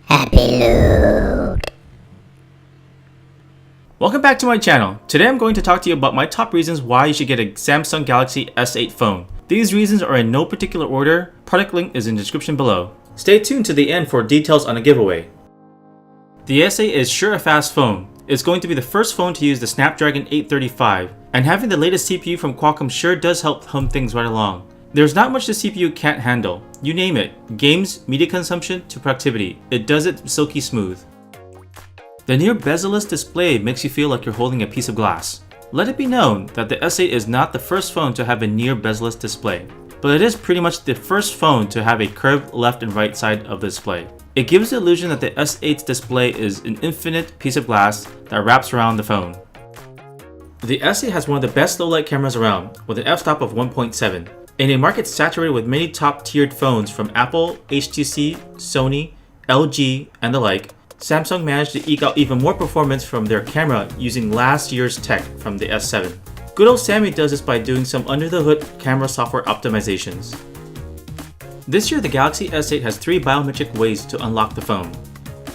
Happy loot! Welcome back to my channel. Today I'm going to talk to you about my top reasons why you should get a Samsung Galaxy S8 phone. These reasons are in no particular order. Product link is in the description below. Stay tuned to the end for details on a giveaway. The S8 is sure a fast phone. It's going to be the first phone to use the Snapdragon 835, and having the latest CPU from Qualcomm sure does help hum things right along. There's not much the CPU can't handle. You name it, games, media consumption, to productivity. It does it silky smooth. The near bezel-less display makes you feel like you're holding a piece of glass. Let it be known that the S8 is not the first phone to have a near bezel-less display, but it is pretty much the first phone to have a curved left and right side of the display. It gives the illusion that the S8's display is an infinite piece of glass that wraps around the phone. The S8 has one of the best low-light cameras around, with an f-stop of 1.7. In a market saturated with many top-tiered phones from Apple, HTC, Sony, LG, and the like, Samsung managed to eke out even more performance from their camera using last year's tech from the S7. Good old Sammy does this by doing some under-the-hood camera software optimizations. This year, the Galaxy S8 has 3 biometric ways to unlock the phone.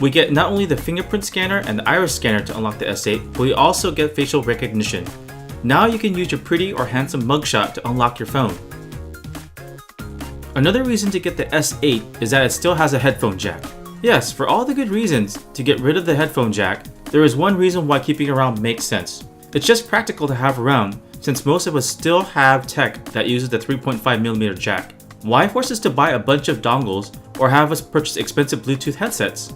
We get not only the fingerprint scanner and the iris scanner to unlock the S8, but we also get facial recognition. Now you can use your pretty or handsome mugshot to unlock your phone. Another reason to get the S8 is that it still has a headphone jack. Yes, for all the good reasons to get rid of the headphone jack, there is one reason why keeping it around makes sense. It's just practical to have around, since most of us still have tech that uses the 3.5mm jack. Why force us to buy a bunch of dongles or have us purchase expensive Bluetooth headsets?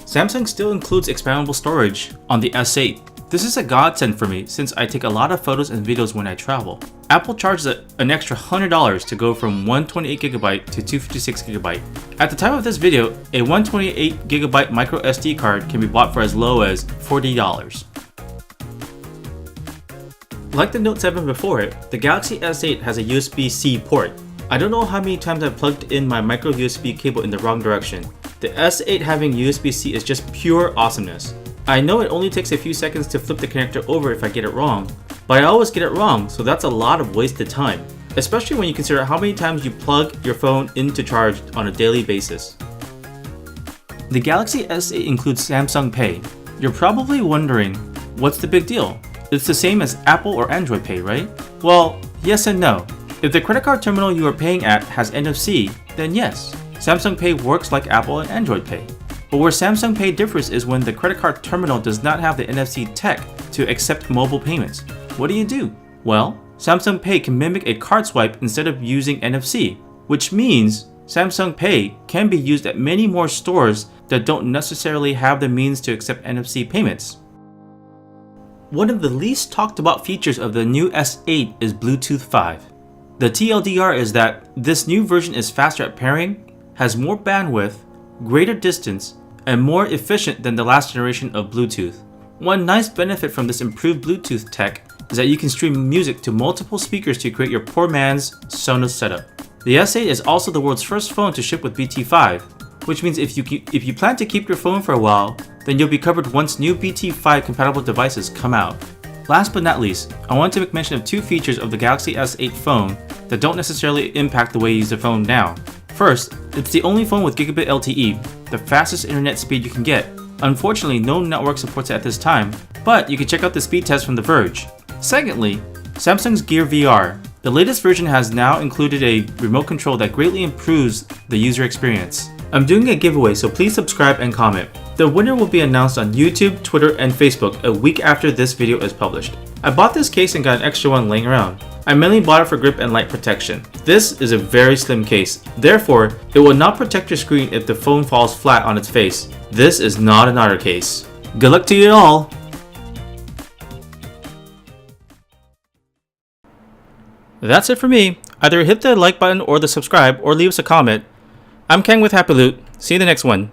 Samsung still includes expandable storage on the S8. This is a godsend for me since I take a lot of photos and videos when I travel. Apple charges an extra $100 to go from 128GB to 256GB. At the time of this video, a 128GB micro SD card can be bought for as low as $40. Like the Note 7 before it, the Galaxy S8 has a USB-C port. I don't know how many times I've plugged in my micro USB cable in the wrong direction. The S8 having USB-C is just pure awesomeness. I know it only takes a few seconds to flip the connector over if I get it wrong, but I always get it wrong, so that's a lot of wasted time, especially when you consider how many times you plug your phone into charge on a daily basis. The Galaxy S8 includes Samsung Pay. You're probably wondering, what's the big deal? It's the same as Apple or Android Pay, right? Well, yes and no. If the credit card terminal you are paying at has NFC, then yes, Samsung Pay works like Apple and Android Pay. But where Samsung Pay differs is when the credit card terminal does not have the NFC tech to accept mobile payments. What do? Well, Samsung Pay can mimic a card swipe instead of using NFC, which means Samsung Pay can be used at many more stores that don't necessarily have the means to accept NFC payments. One of the least talked about features of the new S8 is Bluetooth 5. The TLDR is that this new version is faster at pairing, has more bandwidth, greater distance, and more efficient than the last generation of Bluetooth. One nice benefit from this improved Bluetooth tech is that you can stream music to multiple speakers to create your poor man's Sonos setup. The S8 is also the world's first phone to ship with BT5, which means if you plan to keep your phone for a while, then you'll be covered once new BT5 compatible devices come out. Last but not least, I want to make mention of 2 features of the Galaxy S8 phone that don't necessarily impact the way you use the phone now. First, it's the only phone with gigabit LTE, the fastest internet speed you can get. Unfortunately, no network supports it at this time, but you can check out the speed test from The Verge. Secondly, Samsung's Gear VR. The latest version has now included a remote control that greatly improves the user experience. I'm doing a giveaway, so please subscribe and comment. The winner will be announced on YouTube, Twitter, and Facebook a week after this video is published. I bought this case and got an extra one laying around. I mainly bought it for grip and light protection. This is a very slim case, therefore, it will not protect your screen if the phone falls flat on its face. This is not an otter case. Good luck to you all! That's it for me. Either hit the like button or the subscribe or leave us a comment. I'm Kang with Happy Loot. See you in the next one.